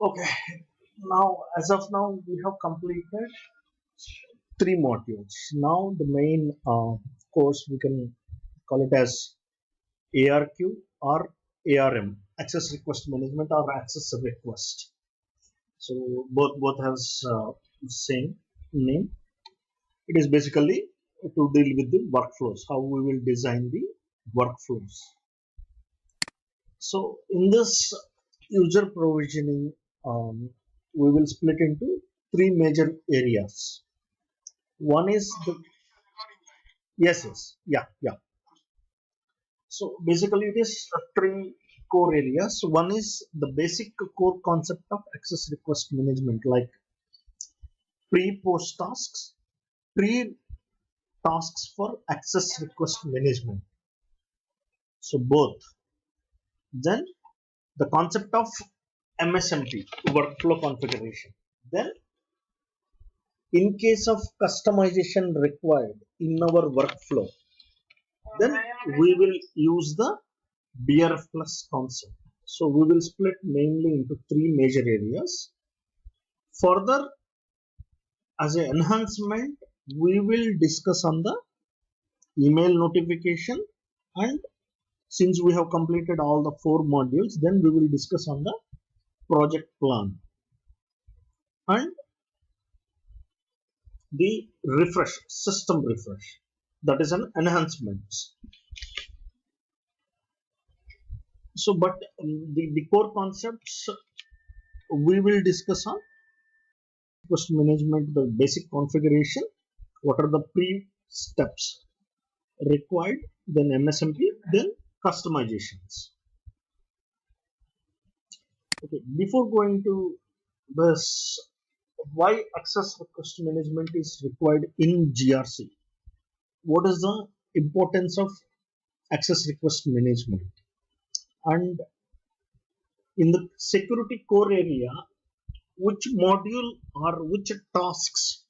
Okay, now as of now we have completed three modules. Now the main course we can call it as ARQ or ARM, Access Request Management or Access Request. So both has same name. It is basically to deal with the workflows, how we will design the workflows. So in this user provisioning, we will split into three major areas. One is the yes, yeah. So basically, it is three core areas. One is the basic core concept of access request management, like pre-post tasks, pre-tasks for access request management. So both. Then the concept of MSMP, workflow configuration. Then in case of customization required in our workflow, then we will use the BRF plus concept. So we will split mainly into three major areas. Further, as an enhancement, we will discuss on the email notification, and since we have completed all the four modules, then we will discuss on the project plan and the refresh, system refresh. That is an enhancement. So, but the core concepts we will discuss on request management, the basic configuration, what are the pre-steps required, then MSMP, then customizations. Okay, before going to this, why access request management is required in GRC? What is the importance of access request management? And in the security core area, which module or which tasks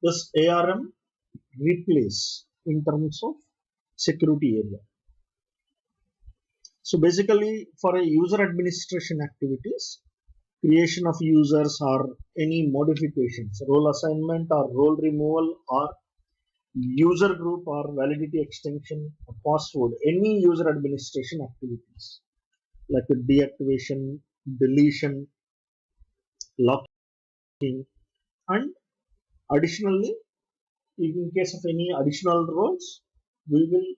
does ARM replace in terms of security area? So basically, for a user administration activities, creation of users or any modifications, role assignment or role removal or user group or validity extension, password, any user administration activities like a deactivation, deletion, locking, and additionally, in case of any additional roles, we will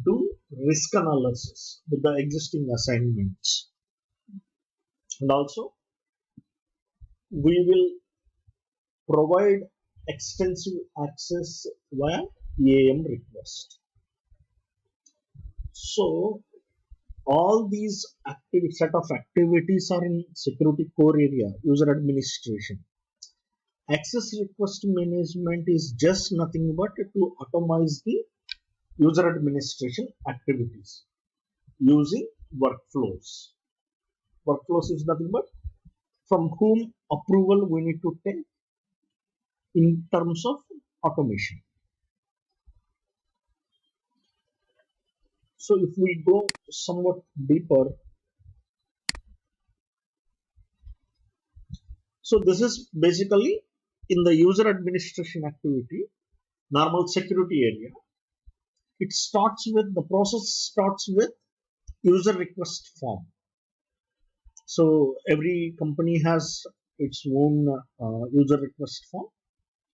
do risk analysis with the existing assignments, and also we will provide extensive access via EAM request. So all these set of activities are in security core area, user administration. Access request management is just nothing but to automate the user administration activities using workflows. Workflows is nothing but from whom approval we need to take in terms of automation. So if we go somewhat deeper, so this is basically in the user administration activity, normal security area. It starts with the process starts with user request form. So every company has its own user request form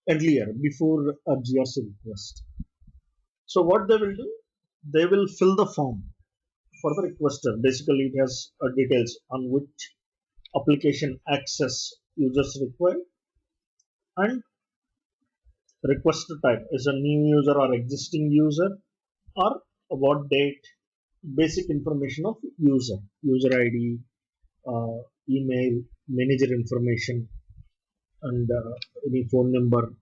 earlier before a GRC request. So what they will do, they will fill the form for the requester. Basically, it has details on which application access users require, and request type is a new user or existing user, or what date, basic information of user ID, email, manager information, and any phone number,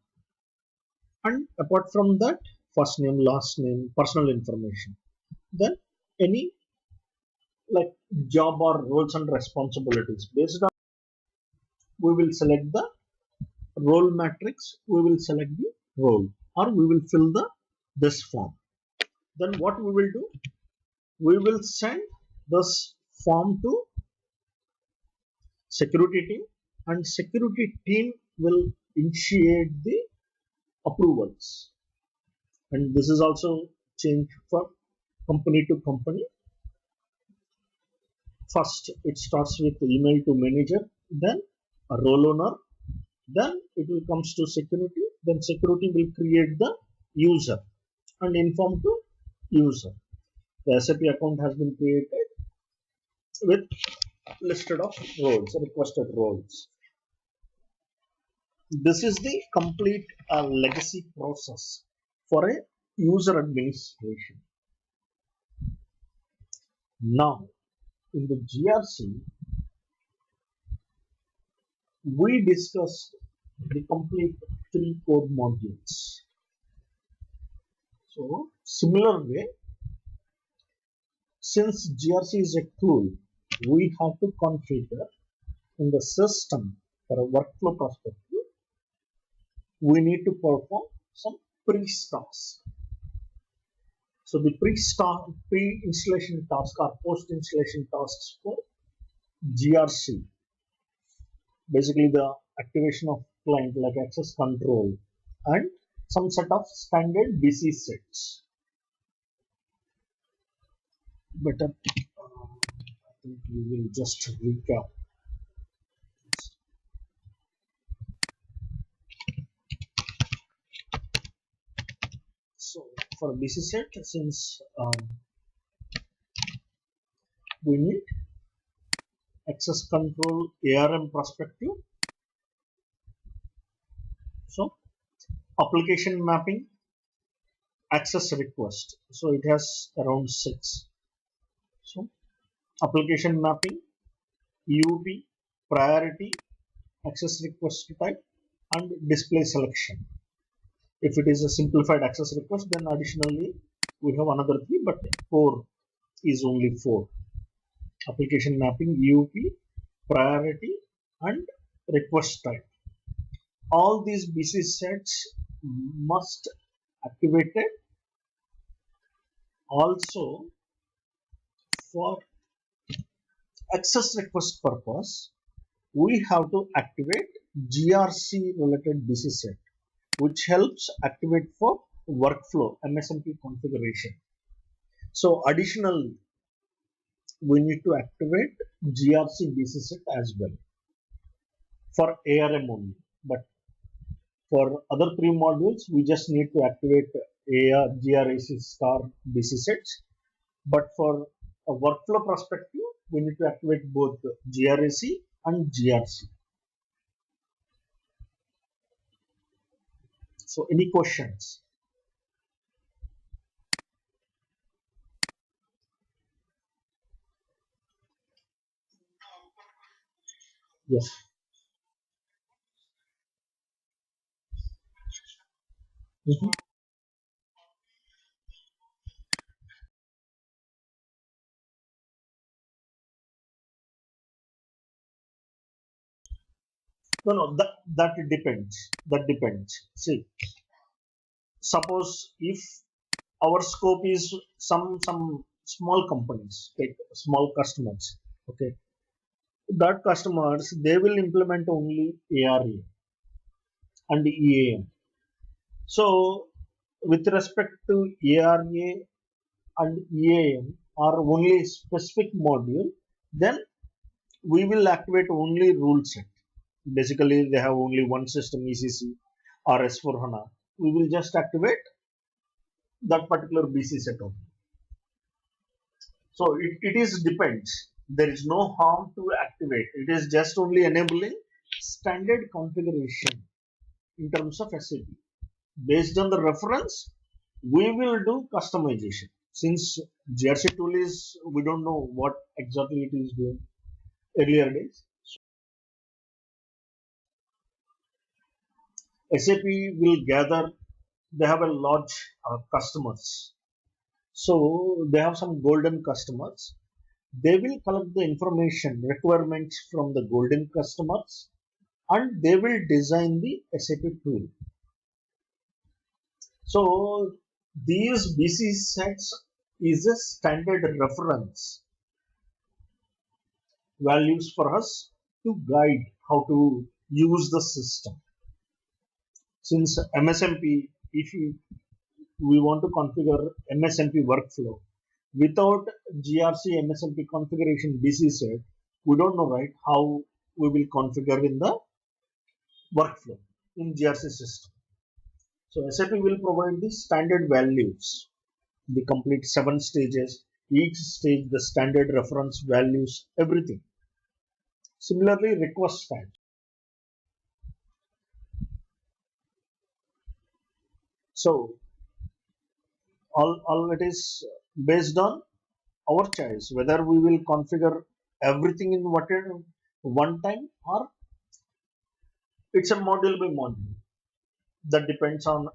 and apart from that, first name, last name, personal information. Then any like job or roles and responsibilities. Based on we will select the role matrix, we will select the role, or we will fill the this form. Then what we will do, we will send this form to security team, and security team will initiate the approvals. And this is also changed for company to company. First, it starts with email to manager, then a role owner, then it will comes to security, then security will create the user and inform to user. The SAP account has been created with listed of roles, requested roles. This is the complete legacy process for a user administration. Now, in the GRC, we discussed the complete three core modules. So, similar way, since GRC is a tool, we have to configure in the system for a workflow perspective, we need to perform some pre-tasks. So the pre-installation task or post-installation tasks for GRC, basically the activation of client like access control and some set of standard BC sets. Better, I think we will just recap. So for BC set, since we need access control ARM perspective, so application mapping, access request, so it has around 6. So application mapping, EUP, priority, access request type, and display selection. If it is a simplified access request, then additionally we have another 3, but core is only 4. Application mapping, EUP, priority, and request type. All these BC sets must activated. Also, for access request purpose, we have to activate GRC related BC set, which helps activate for workflow MSMP configuration. So additionally, we need to activate GRC BC set as well for ARM only. But for other 3 modules, we just need to activate GRAC star BC sets. But for a workflow perspective, we need to activate both GRAC and GRC. So any questions? Yes. Mhm. No, no, that depends. That depends. See, suppose if our scope is some small companies, like small customers, okay, that customers they will implement only ARA and EAM. So, with respect to ARA and EAM are only specific module, then we will activate only rule set. Basically, they have only one system ECC or S4 HANA. We will just activate that particular BC set only. So it is depends. There is no harm to activate. It is just only enabling standard configuration in terms of SAP. Based on the reference, we will do customization. Since GRC tool is, we don't know what exactly it is doing earlier days. SAP will gather, they have a large customers. So they have some golden customers. They will collect the information requirements from the golden customers and they will design the SAP tool. So these BC sets is a standard reference values for us to guide how to use the system. Since MSMP, if we want to configure MSMP workflow without GRC MSMP configuration BC set, we don't know, right, how we will configure in the workflow in GRC system. So SAP will provide the standard values, the complete 7 stages, each stage the standard reference values, everything. Similarly, request time. So all it is based on our choice whether we will configure everything in one time or it's a module by module. That depends on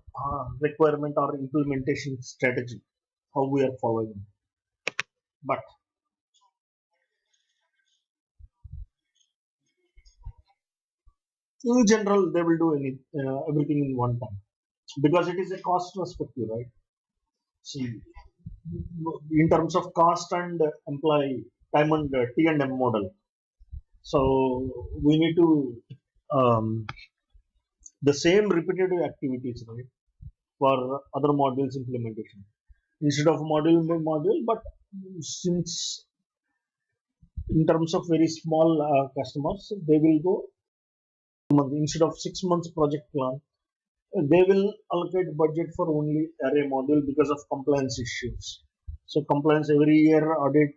requirement or implementation strategy how we are following. But in general, they will do everything in one time because it is a cost perspective, right? See, in terms of cost and employee time and T and M model. So we need to um, the same repetitive activities, right, for other modules implementation instead of module by module. But since in terms of very small customers, they will go instead of 6 months project plan, they will allocate budget for only array module because of compliance issues. So compliance every year audit,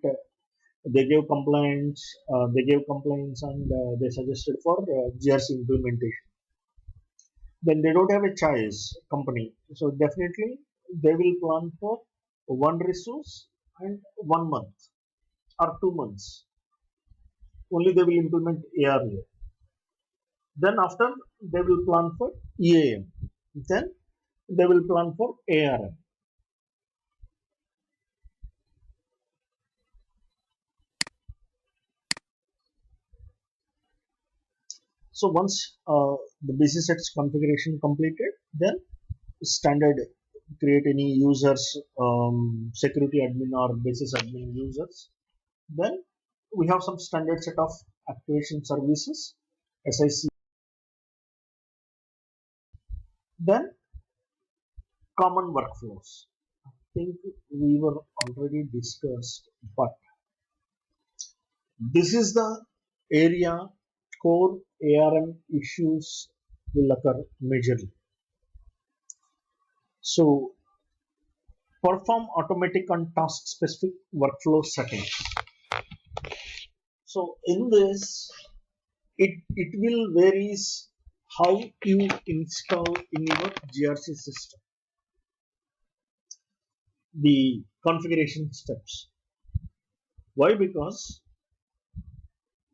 they gave compliance, and they suggested for GRC implementation. Then they don't have a choice, company. So definitely they will plan for one resource and 1 month or 2 months. Only they will implement ARA. Then after they will plan for EAM. Then they will plan for ARM. So once the basis sets configuration completed, then standard create any users, security admin or basis admin users. Then we have some standard set of activation services, SIC. Then common workflows. I think we were already discussed, but this is the area core ARM issues will occur majorly. So perform automatic and task specific workflow settings. So in this, it will varies how you install in your GRC system the configuration steps. Why? Because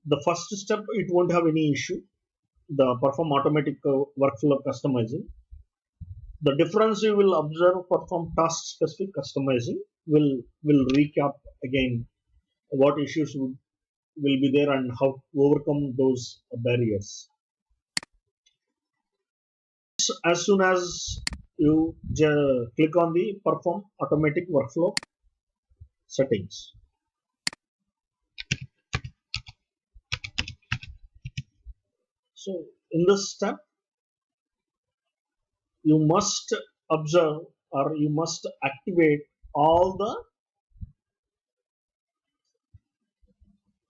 the first step it won't have any issue. The perform automatic workflow customizing. The difference you will observe perform task specific customizing will recap again what issues will be there and how to overcome those barriers. So as soon as you click on the perform automatic workflow settings. So in this step, you must observe or you must activate all the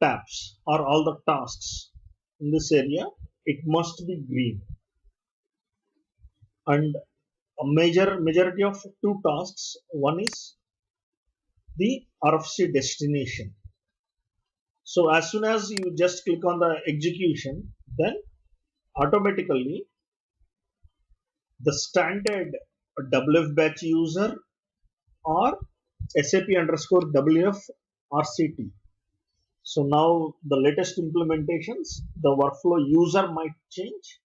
tabs or all the tasks in this area. It must be green, and a majority of two tasks. One is the RFC destination. So as soon as you just click on the execution, then automatically the standard WF batch user or SAP underscore WF RCT. So now the latest implementations, the workflow user might change.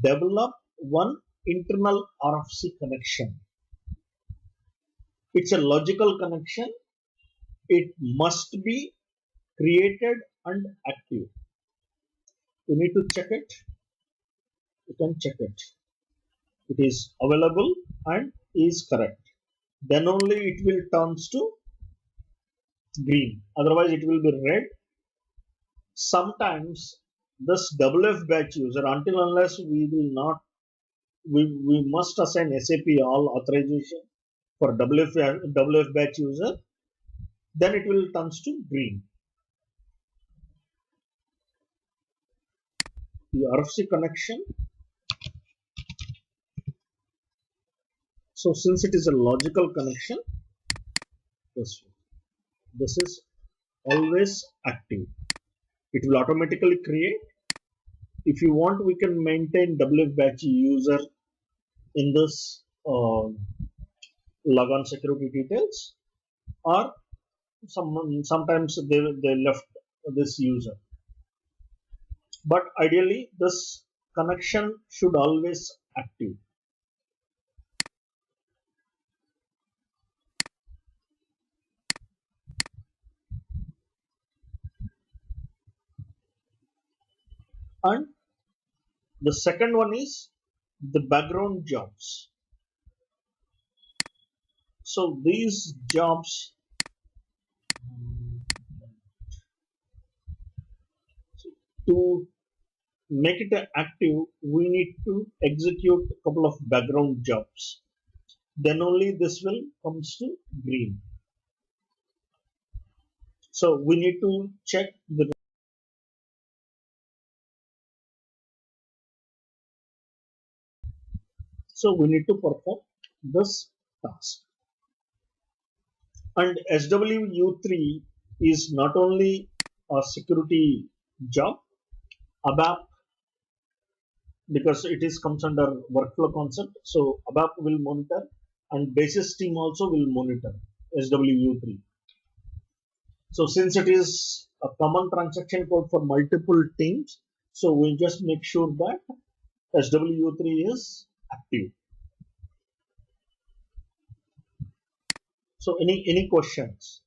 Develop one internal RFC connection. It's a logical connection. It must be created and active. You need to check it. You can check it. It is available and is correct. then only it will turns to green. Otherwise, it will be red. Sometimes this WF batch user, until unless we will not, we must assign SAP all authorization for WF batch user, then it will turns to green. The RFC connection. So since it is a logical connection, this is always active. It will automatically create. If you want, we can maintain WF batch user in this logon security details, or sometimes they left this user. But ideally, this connection should always active. And the second one is the background jobs. So these jobs, to make it active, we need to execute a couple of background jobs. Then only this will comes to green. So we need to check the. So we need to perform this task. And SWU3 is not only a security job, ABAP, because it is comes under workflow concept. So ABAP will monitor and basis team also will monitor SWU3. So since it is a common transaction code for multiple teams, so we just make sure that SWU3 is active. So any questions?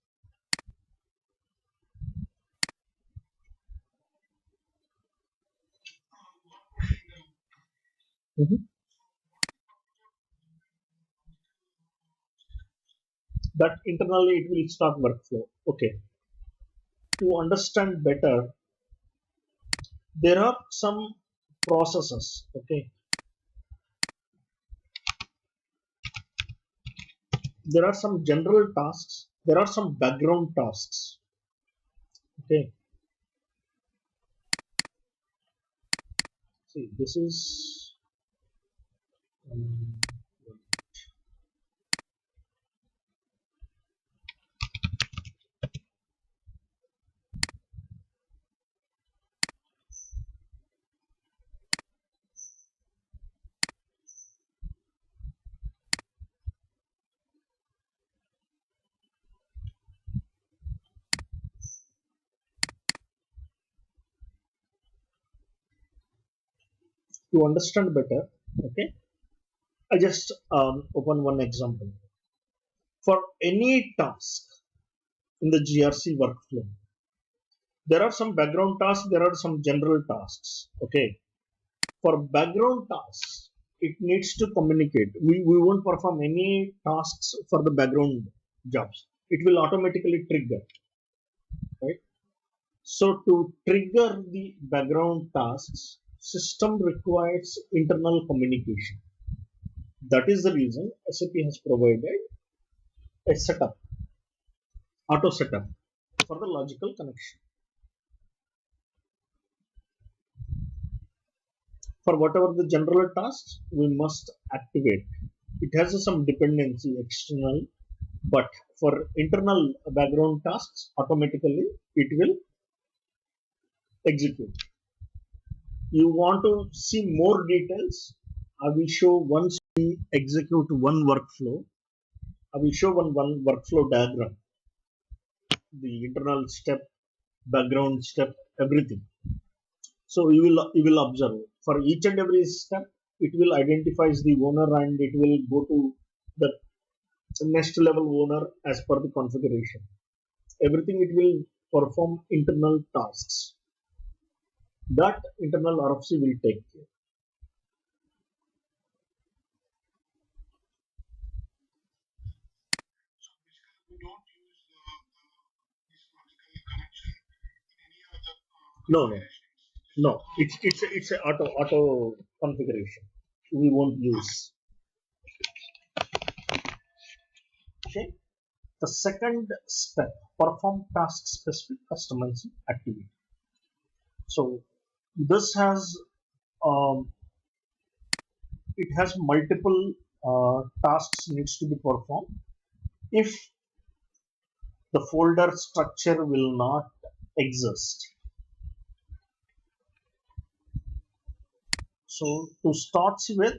Mhm. That internally it will start workflow. Okay. To understand better, there are some processes. Okay. There are some general tasks. There are some background tasks. Okay. See, this is um, to understand better. Okay. I just open one example. For any task in the GRC workflow, there are some background tasks, there are some general tasks. Okay. For background tasks, it needs to communicate. We won't perform any tasks for the background jobs. It will automatically trigger, right? So to trigger the background tasks, system requires internal communication. That is the reason SAP has provided a setup, auto setup for the logical connection. For whatever the general tasks, we must activate. It has some dependency external, but for internal background tasks, automatically it will execute. You want to see more details? I will show once we execute one workflow. I will show one workflow diagram, the internal step, background step, everything. So you will observe for each and every step, it will identifies the owner and it will go to the next level owner as per the configuration. Everything it will perform internal tasks. That internal RFC will take care. No, no, no. It's a auto configuration. We won't use. Okay. The second step, perform task specific customizing activity. So this has um, it has multiple tasks needs to be performed. If the folder structure will not exist, so to start with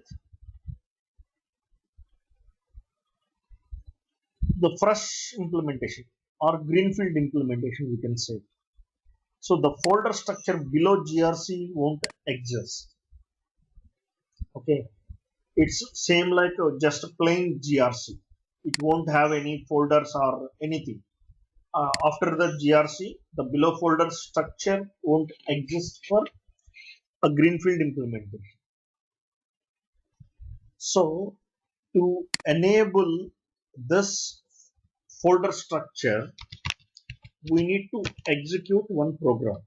the fresh implementation or greenfield implementation, we can say. So the folder structure below GRC won't exist. Okay, it's same like just a plain GRC. It won't have any folders or anything. After the GRC, the below folder structure won't exist for a greenfield implementation. So to enable this folder structure, we need to execute one program.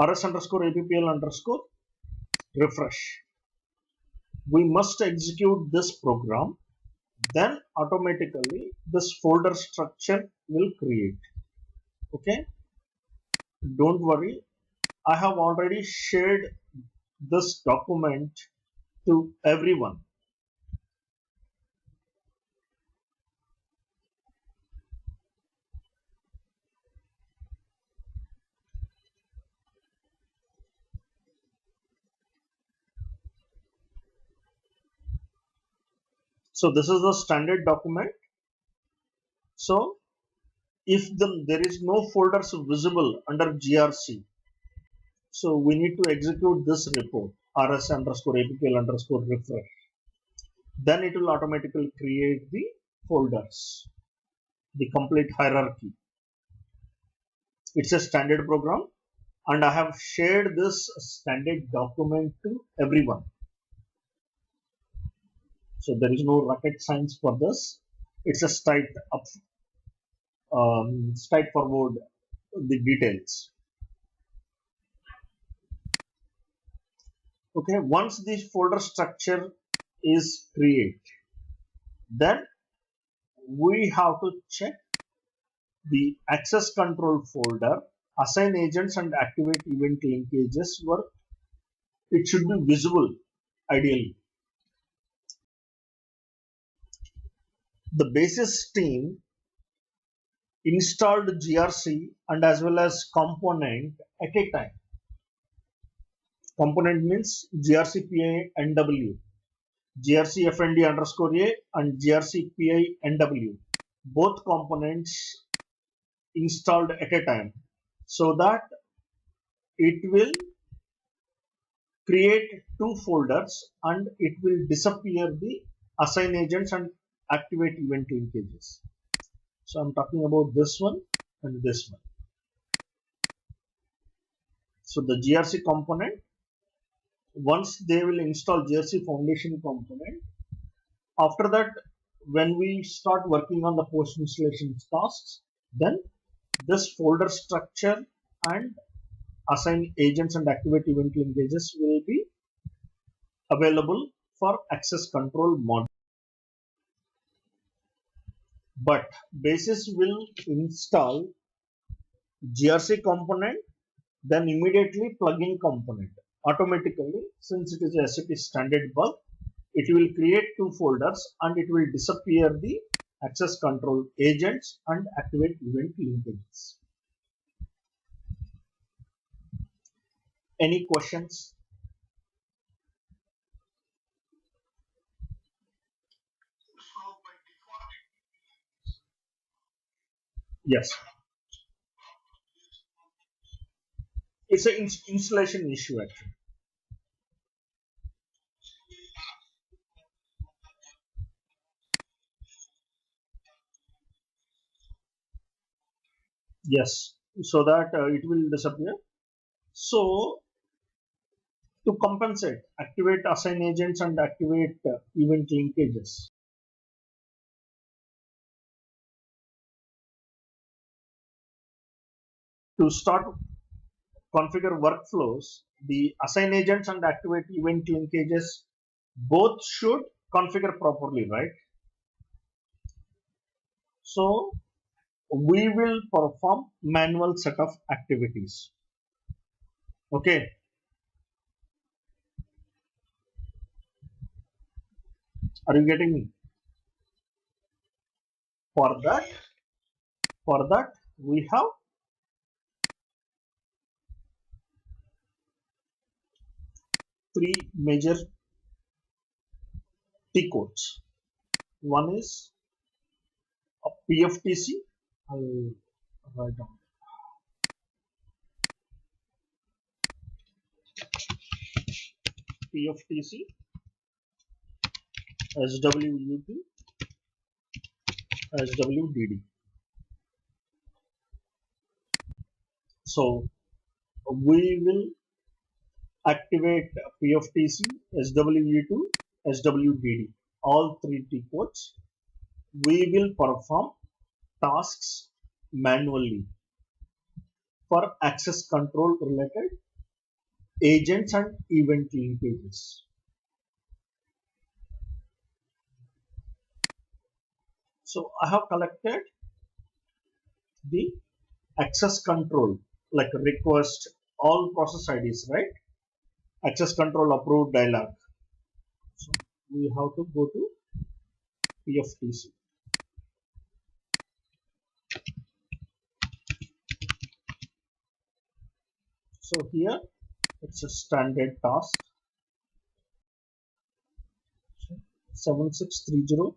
rs underscore appl underscore refresh. We must execute this program, then automatically this folder structure will create. Okay, don't worry, I have already shared this document to everyone. So this is the standard document. So if there is no folders visible under GRC, so we need to execute this report rs underscore appl underscore refresh. Then it will automatically create the folders, the complete hierarchy. It's a standard program, and I have shared this standard document to everyone. So there is no rocket science for this. It's a straightforward the details. Okay, once this folder structure is created, then we have to check the access control folder, assign agents and activate event linkages where it should be visible ideally. The basis team installed GRC and as well as component at a time. Component means GRC PI NW, GRC FND underscore A and GRC PI NW. Both components installed at a time so that it will create two folders and it will disappear the assign agents and activate event linkages. So I'm talking about this one and this one. So the GRC component, once they will install GRC foundation component, after that when we start working on the post installation tasks, then this folder structure and assign agents and activate event linkages will be available for access control module. But basis will install GRC component, then immediately plugin component automatically. Since it is a SAP standard bug, it will create two folders and it will disappear the access control agents and activate event linkages. Any questions? Yes, it's an installation issue actually. Yes, so that it will disappear. So To compensate, activate assign agents and activate event linkages. To start configure workflows, the assign agents and activate event linkages both should configure properly, right? So we will perform manual set of activities. Okay. Are you getting me? For that, we have three major T codes. One is a PFTC. I'll write down PFTC, SWUT, SWDD. So we will activate PFTC, SWU2, SWDD. All three T codes. We will perform tasks manually for access control related agents and event linkages. So I have collected the access control like request all process IDs, right? Access control approved dialog. So we have to go to PFTC. So here it's a standard task 7630.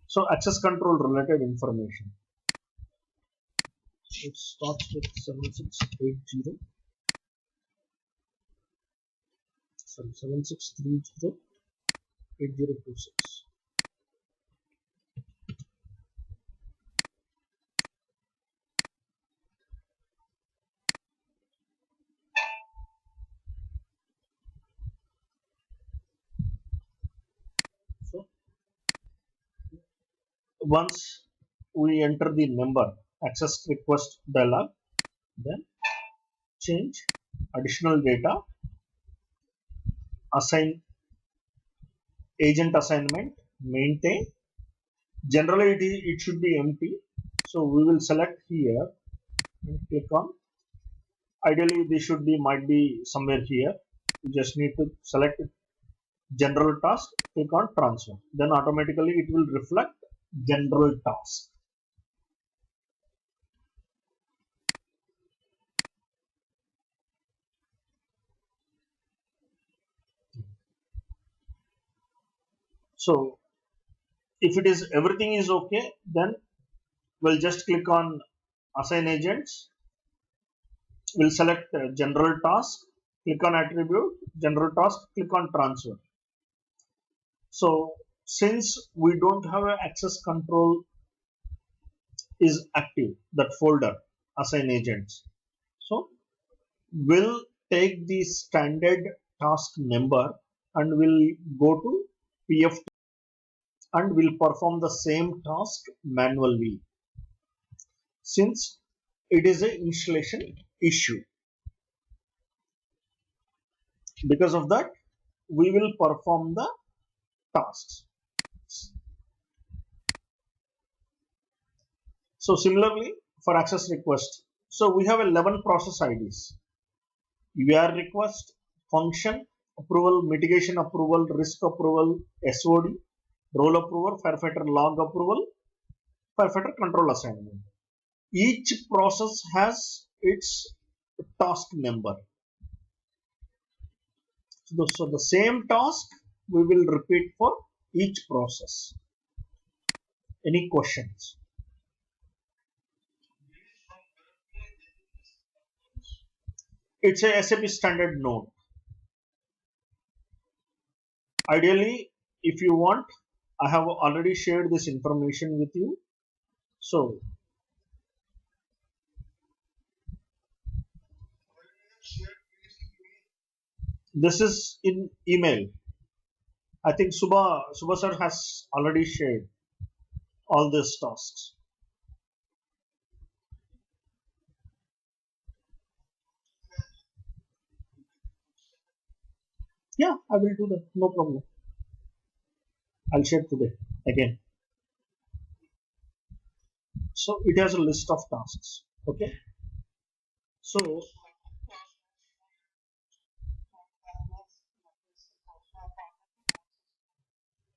So access control related information. It starts with 7680. Sorry, 7630 8026. So once we enter the number access request dialog, then change additional data, assign agent assignment, maintain. Generally it should be empty. So we will select here and click on. Ideally this should be might be somewhere here. You just need to select general task, click on transfer. Then automatically it will reflect general task. So if it is everything is okay, then we'll just click on assign agents. We'll select general task, click on attribute, general task, click on transfer. So since we don't have an access control is active, that folder assign agents. So we'll take the standard task number and we'll go to PFT and we'll perform the same task manually since it is an installation issue. Because of that, we will perform the tasks. So similarly for access request, so we have 11 process IDs. UR request, function approval, mitigation approval, risk approval, SOD, role approval, firefighter log approval, firefighter control assignment. Each process has its task number. So the same task we will repeat for each process. Any questions? It's a SAP standard node. Ideally, if you want, I have already shared this information with you. So This is in email. I think Subha sir has already shared all these tasks. Yeah, I will do that. No problem. I'll share today again. So it has a list of tasks. Okay. So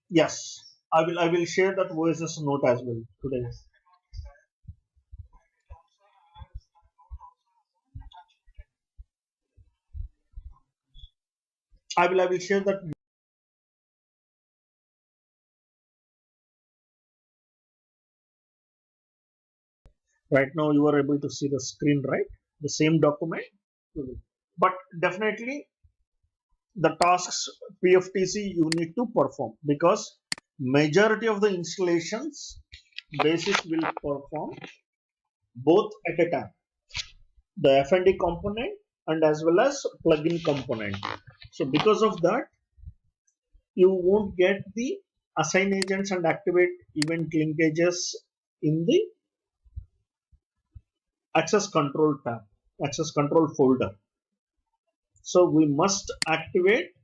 yes, I will share that voices note as well today. I will share that right now. You are able to see the screen, right? The same document. But definitely the tasks PFTC you need to perform because majority of the installations basis will perform both at a time, the FND component and as well as plugin component. So because of that, you won't get the assign agents and activate event linkages in the access control tab, access control folder. So we must activate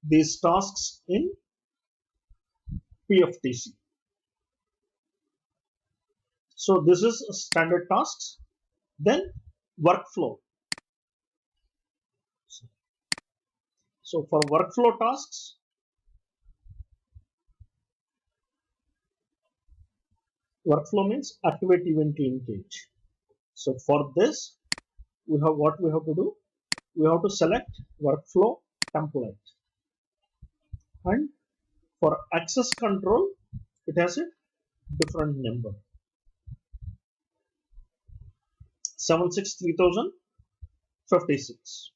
these tasks in PFTC. So this is standard tasks. Then workflow. So for workflow tasks, workflow means activate event linkage. So for this, we have what we have to do. We have to select workflow template, and for access control, it has a different number 763056.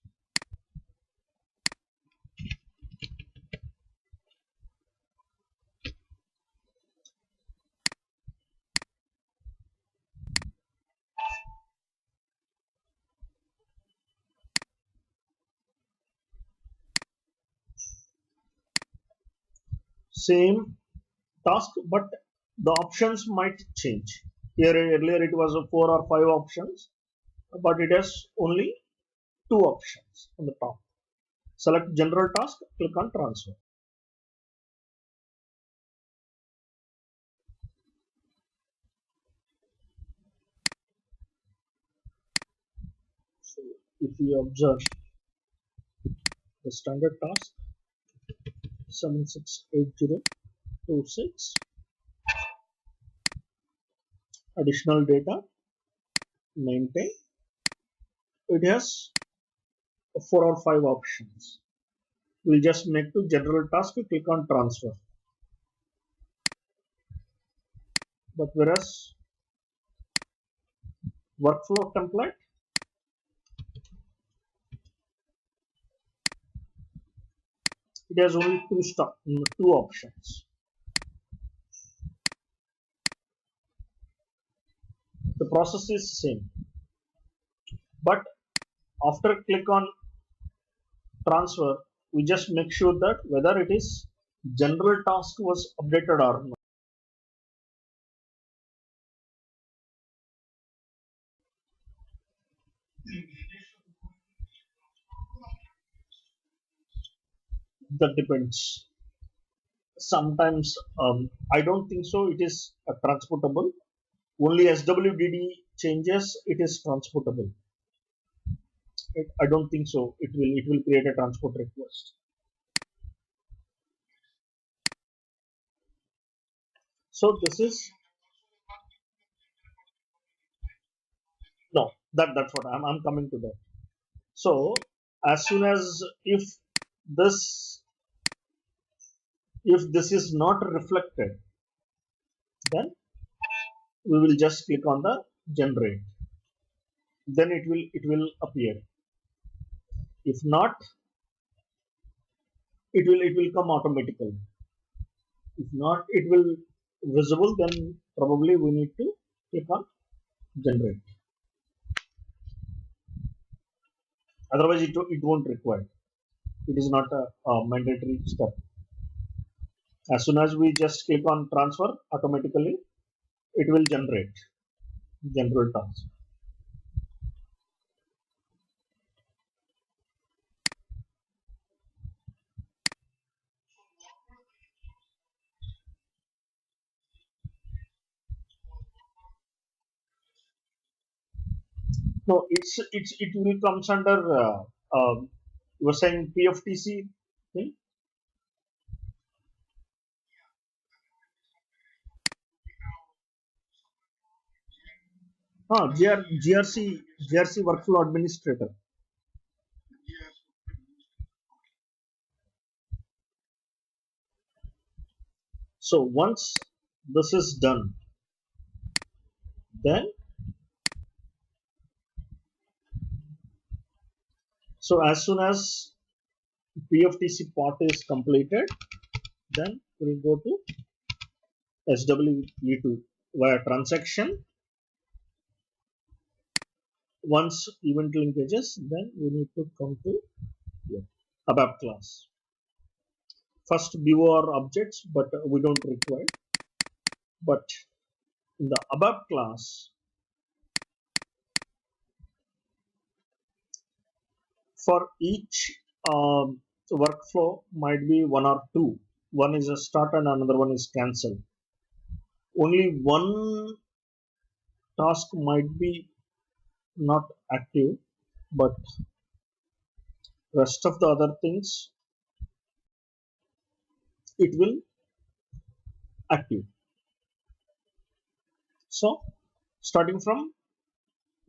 Same task, but the options might change. Here earlier it was a 4 or 5 options, but it has only 2 options on the top. Select general task, click on transfer. So if we observe the standard task 768026, additional data, maintain, it has 4 or 5 options. We'll just make to general task, click on transfer. But whereas workflow template, it has only two options. The process is same, but after click on transfer, we just make sure that whether it is general task was updated or not. That depends. Sometimes I don't think so. It is transportable. Only SWDD changes. It is transportable. I don't think so. It will create a transport request. So this is no, that's what I'm coming to that. So as soon as this if this is not reflected, then we will just click on the generate. Then it will appear. If not, it will come automatically. If not, it will visible. Then probably we need to click on generate. Otherwise, it won't require. It is not a mandatory step. As soon as we just click on transfer, automatically it will generate general task. No, it will comes under you were saying PFTC thing. GRC workflow administrator. So once this is done, then so as soon as PFTC part is completed, then we'll go to SWE2 via transaction. Once event linkages, then we need to come to ABAP class. First BOR objects, but we don't require. But in the ABAP class, for each workflow might be one or two. One is a start and another one is cancel. Only one task might be not active, but rest of the other things it will active. So starting from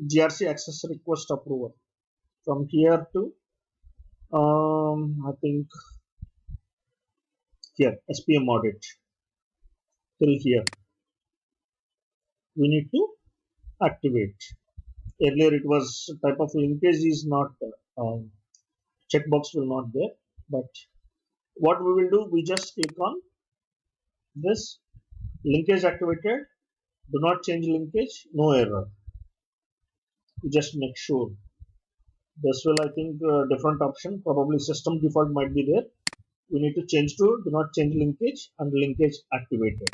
GRC access request approval, from here to I think here SPM audit till here we need to activate. Earlier it was type of linkage is not checkbox will not there, but what we will do, we just click on this linkage activated, do not change linkage, no error. We just make sure this will, I think, different option, probably system default might be there. We need to change to do not change linkage and linkage activated.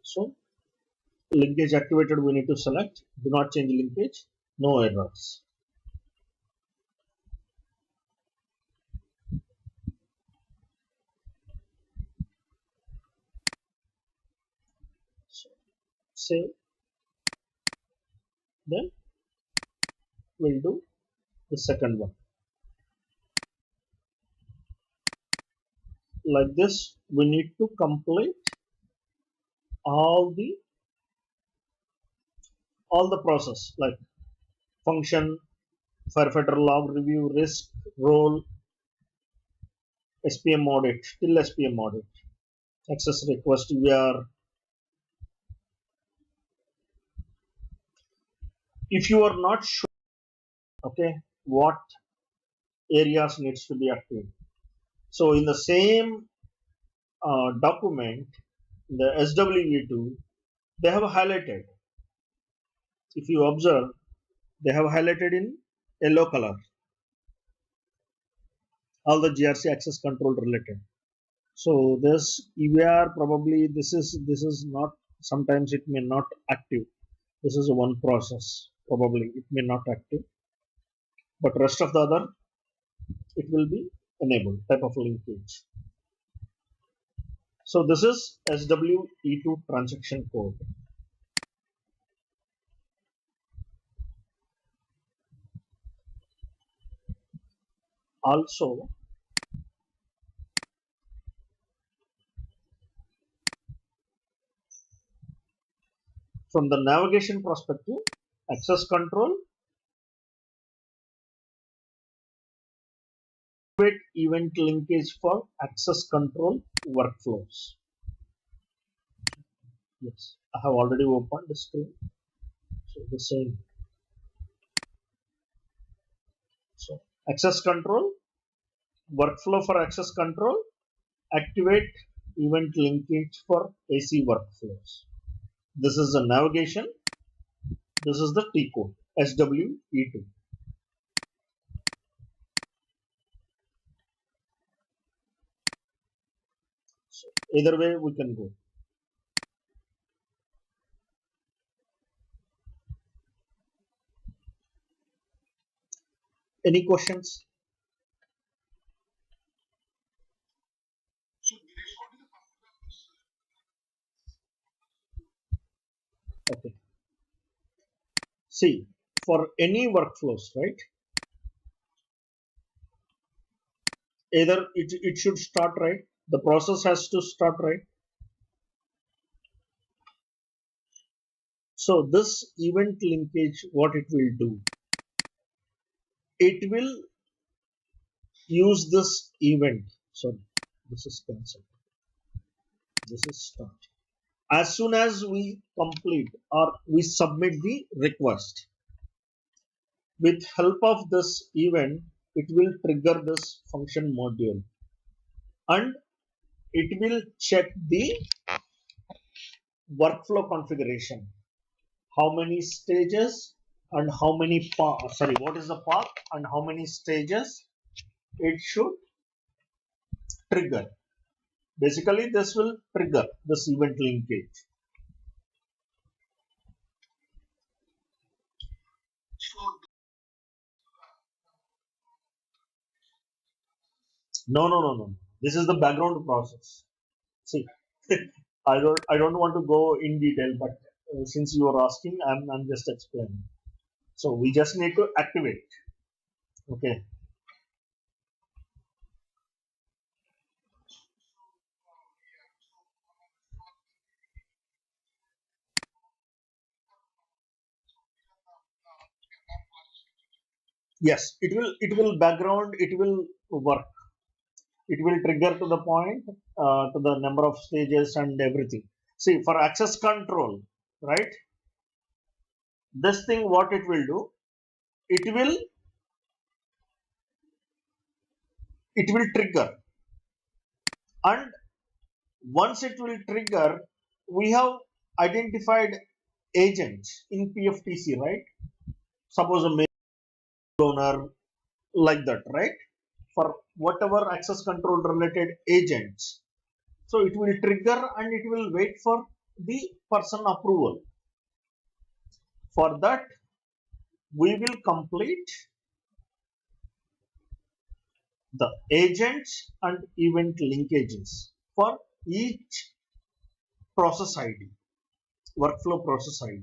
So linkage activated we need to select, do not change linkage, no errors. So save, then we'll do the second one. Like this, we need to complete all the process, like function, firefighter log review, risk, role, SPM audit, till SPM audit, access request. We are, if you are not sure, okay, what areas needs to be active. So in the same document, the SWE2, they have highlighted. If you observe, they have highlighted in yellow color all the GRC access control related. So this EVR probably this is not, sometimes it may not active. This is one process, probably it may not active, but rest of the other it will be enabled type of linkage. So this is SWE2 transaction code. Also from the navigation perspective, access control, create event linkage for access control workflows. Yes, I have already opened the screen. So the same. So access control, workflow for access control, activate event linkage for AC workflows. This is the navigation. This is the T code SWE2. So either way we can go. Any questions? Okay. See, for any workflows, right? Either it should start right. The process has to start right. So this event linkage, what it will do? It will use this event. Sorry, this is cancelled. This is start. As soon as we complete or we submit the request, with help of this event, it will trigger this function module and it will check the workflow configuration. How many stages and how many what is the path and how many stages it should trigger. Basically, this will trigger this event linkage. No, no, no, no. This is the background process. See, I don't want to go in detail, but since you are asking, I'm just explaining. So we just need to activate. Okay. Yes, it will background. It will work. It will trigger to the point, to the number of stages and everything. See, for access control, right? This thing, what it will do? It will trigger, and once it will trigger, we have identified agents in PFTC, right? Suppose a mail owner, like that, right? For whatever access control related agents. So it will trigger and it will wait for the person approval. For that, we will complete the agents and event linkages for each process ID, workflow process ID,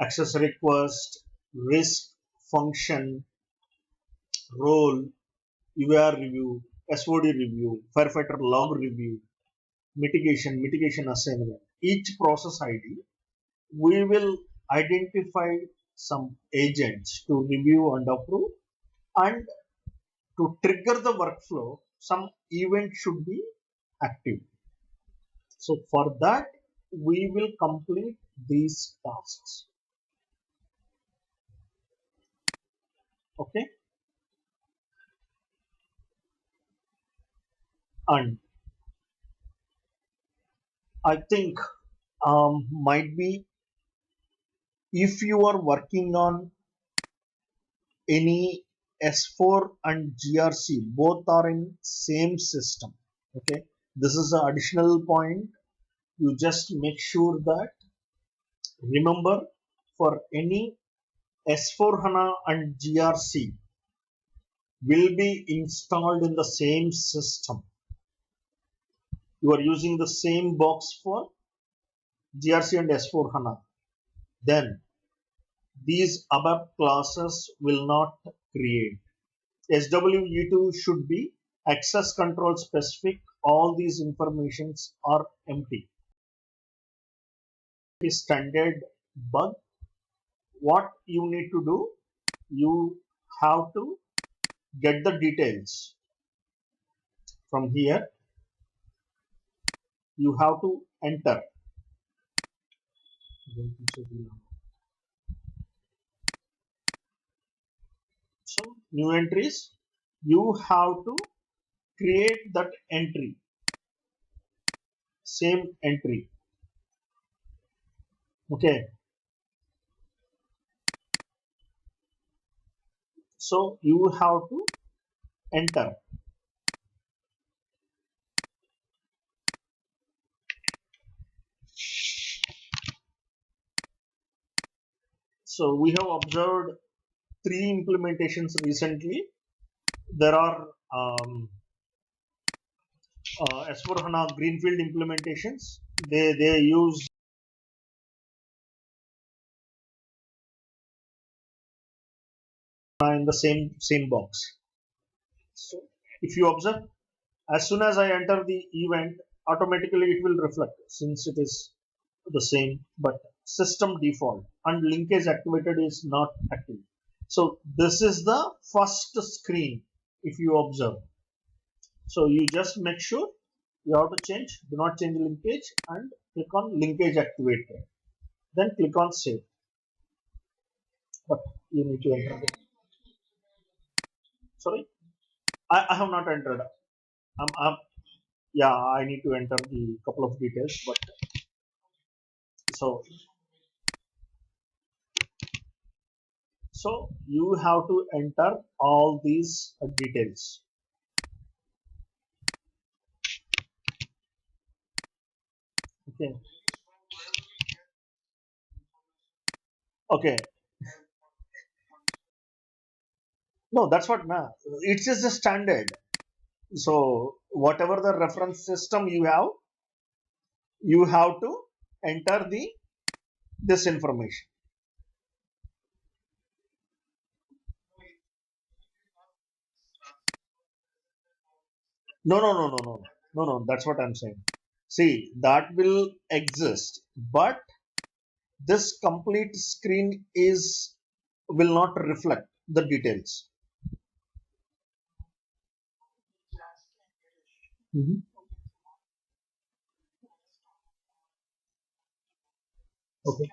access request, risk, function, role, UR review, SOD review, firefighter log review, mitigation assignment. Each process ID, we will identify some agents to review and approve, and to trigger the workflow, some event should be active. So for that, we will complete these tasks. Okay. And I think might be, if you are working on any S4 and GRC, both are in same system. Okay. This is an additional point. You just make sure that, remember, for any S4 HANA and GRC will be installed in the same system. You are using the same box for GRC and S4 HANA. Then these above classes will not create. SWE2 should be access control specific. All these informations are empty. It is standard bug. What you need to do, you have to get the details from here. You have to enter. So new entries, you have to create that entry. same entry. Okay, so you have to enter. So we have observed three implementations recently. There are S4HANA Greenfield implementations. They use in the same box. So if you observe, as soon as I enter the event, automatically it will reflect since it is the same, but system default and linkage activated is not active. So this is the first screen if you observe. So you just make sure you have to change, do not change linkage and click on linkage activated. Then click on save. But you need to enter it. Sorry, I have not entered. I'm yeah, I need to enter the couple of details, but so so you have to enter all these details. Okay, okay. No, that's what nah. It's just a standard. So whatever the reference system you have to enter the this information. No, no, no, no, no, no, no. That's what I'm saying. See, that will exist, but this complete screen is will not reflect the details. Mhm. Okay.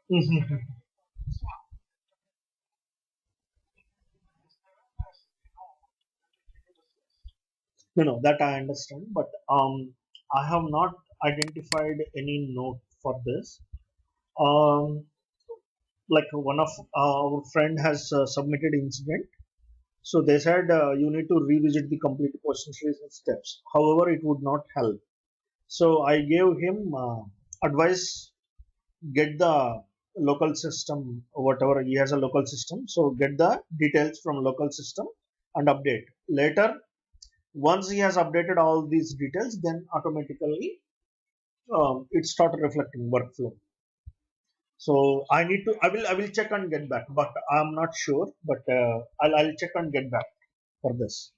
Mhm. You know that I understand, but I have not identified any note for this. Um, like one of our friend has submitted incident, so they said you need to revisit the complete question series and steps. However, it would not help. So I gave him advice: get the local system, whatever he has a local system. So get the details from local system and update later. Once he has updated all these details, then automatically it start reflecting workflow. So I will check and get back, but I'm not sure. But I'll check and get back for this.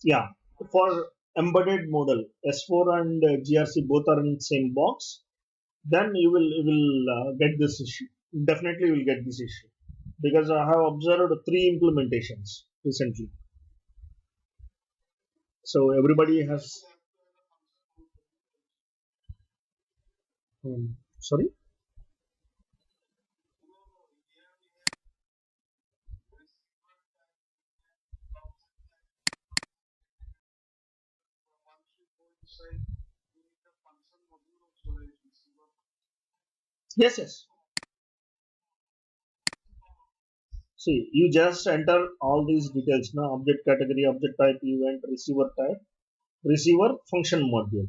Yeah, for embedded model, S4 and GRC both are in same box. Then you will get this issue. Definitely, you will get this issue because I have observed three implementations recently. So everybody has. Sorry. Yes, yes. See, you just enter all these details now: object category, object type, event, receiver, function module.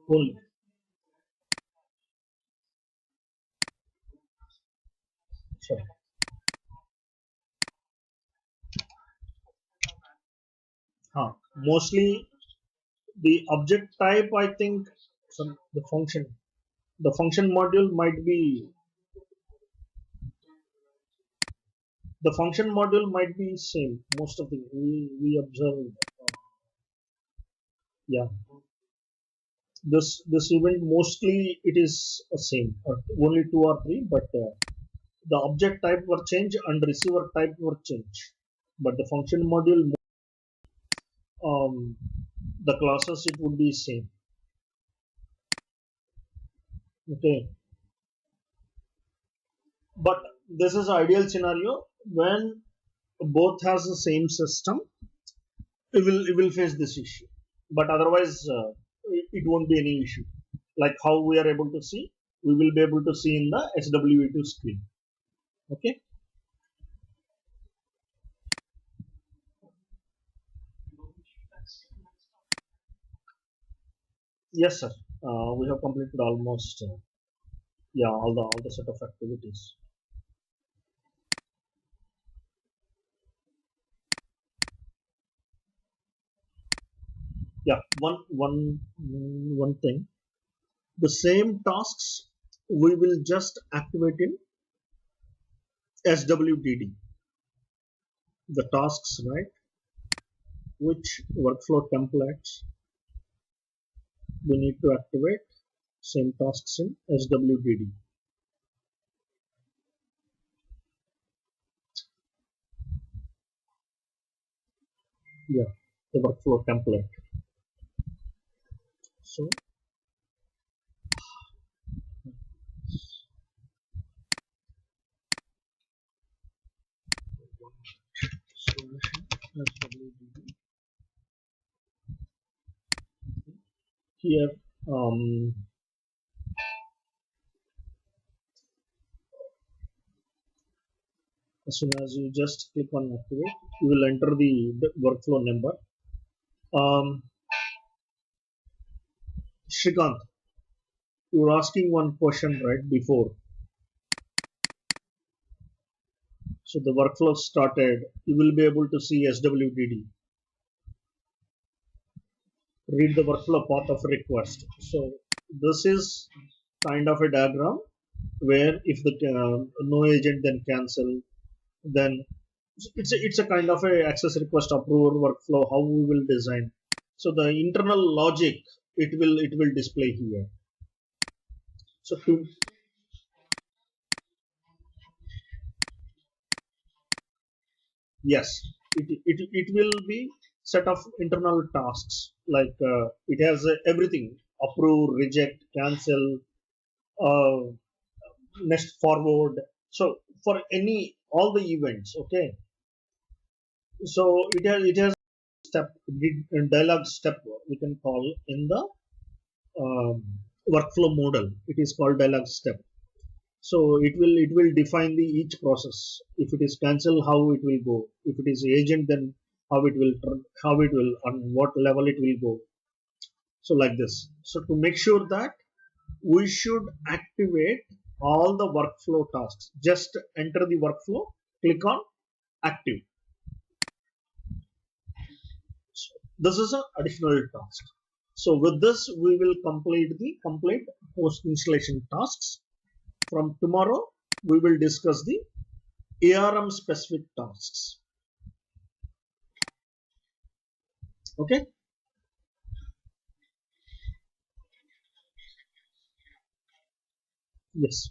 Only. Sure. Mostly the object type, I think, the function module might be same. Most of the we observed. Yeah, this event mostly it is same. Only two or three, but the object type were change and receiver type were change. But the function module, um, the classes it would be same. Okay, but this is ideal scenario when both has the same system. We will face this issue, but otherwise it won't be any issue. Like how we are able to see, we will be able to see in the SWE2 screen. Okay. Yes, sir. We have completed almost yeah, all the set of activities. Yeah, one thing. The same tasks we will just activate in SWDD. The tasks, right? Which workflow templates we need to activate? Same tasks in SWDD. Yeah, the workflow template. So, solution SWDD. Here, um, as soon as you just click on activate, you will enter the workflow number. Shrikant, you were asking one question right before. So the workflow started. You will be able to see SWDD. Read the workflow path of request. So this is kind of a diagram where if the no agent then cancel, then it's a kind of a access request approval workflow how we will design. So the internal logic it will display here. So to yes, it will be set of internal tasks like it has everything: approve, reject, cancel, uh, next, forward. So for any all the events, okay. So it has step, dialog step we can call in the um, workflow model. It is called dialog step. So it will define the each process. If it is cancel, how it will go. If it is agent, then how it will on what level it will go. So like this. So to make sure that we should activate all the workflow tasks, just enter the workflow, click on active. So this is an additional task. So with this we will complete the complete post installation tasks. From tomorrow we will discuss the ARM specific tasks. Okay. Yes.